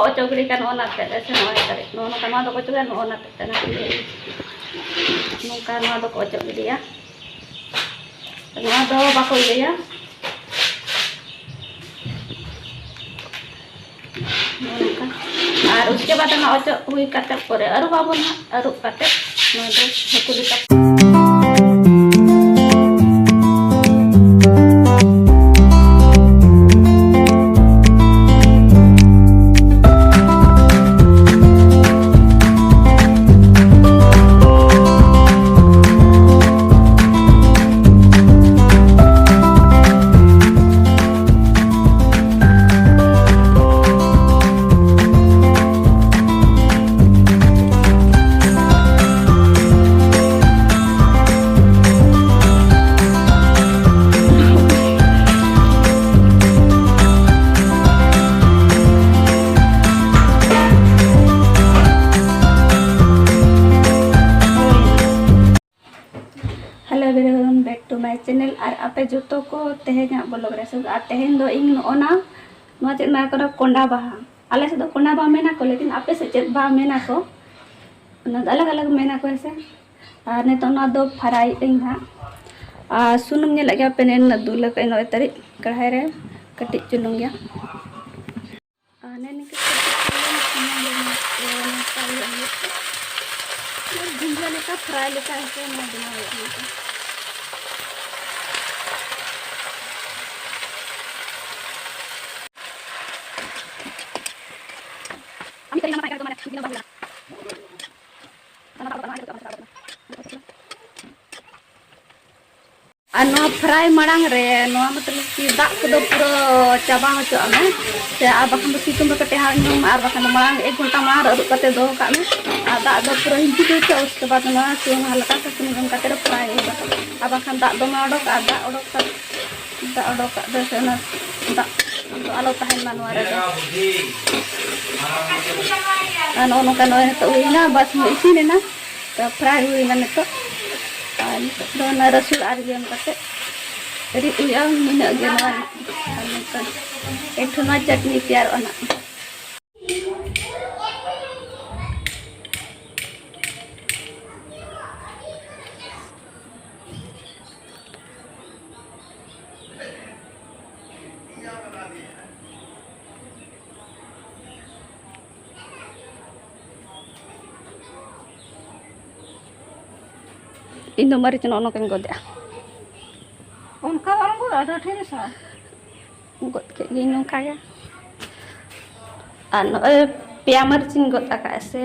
ocok Giri kan ona te se no tari no kan no ko ocok no ona te na no kan no ko ocok Giri ya no do bako ya और उसके बाद ना ocok हुई kate pore aru babon aru kate no do hakuli tak back to my channel और आपे जो को तेहेना blog रे सब आ तेहेन दो इन ओना नो चेत मा को कोंडा बाहा आले से दो कोंडा बा मेना को लेकिन आपे से चेत बा मेना को ना अलग अलग मेना को से और ने तो ना दो फ्राई इन हा आ सुनुम ने लगे पेन न दुल के नो तरी कढ़ाई रे कटी चुलुंग गया आने ने के जिंजर लेका फ्राई लेका ऐसे ना बनाया ano fry marang re no मतलब कि दाग को पूरा चाबा हो चो में से आ बखन तो सितुम कते हा नुम आर बखन marang 1 घंटा मार अरु कते दो का में आ दाग दो पूरा हिंदी के चो उसके बाद ना सुन हल्का सा सुन कते फ्राई हो आ बखन दाग दो मा ओडक आ दाग ओडक दो से ना दाग तो आलो tahan manual रे ano no kan no to ina bas mo isin na तो फ्राई हुई ना तो दोन रसूल आर गेम कते री उया मिना गेम एक ठना चटनी तैयार ओना इन दो मरीच नो कन गोदे उनका वाला को आधा ठेरे सा गोद के गिन नोका या अन पिया मरीच गोद का ऐसे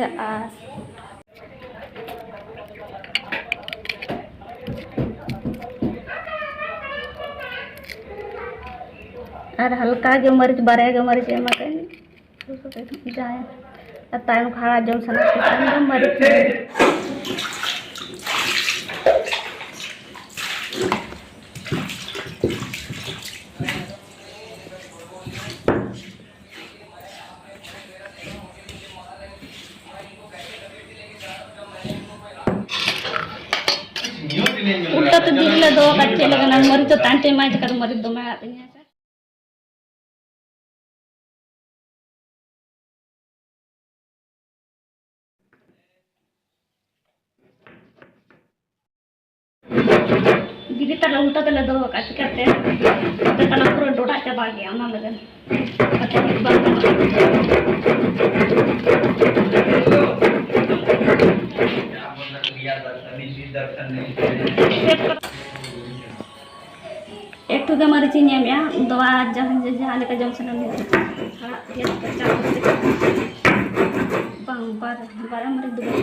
और हल्का के मरीच बारे के मरीच एमा के जाए तायम खाड़ा जम सना के मरीच उल्टा तो दिल दो कच्चे लगना मरी तो तांटे माज कर मरी दो मैं आते हैं गिरी तर उल्टा तो दो कच्चे करते तो तना पूरा डोडा चबा गया ना लगन एक तो हमारे चीनी में दवा जहाँ जहाँ लेकर जम सना में ये कच्चा बंग बार हमारे Dubai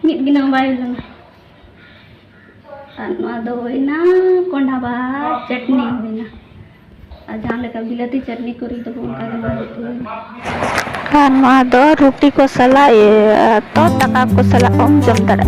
Mid ginang bayo lang. Ano do na konda ba chutney na. और जहाँ लेकर बिलाती चटनी करी तो उनका के मार होती kan ma do ruti ko sala e to taka ko sala om jam dar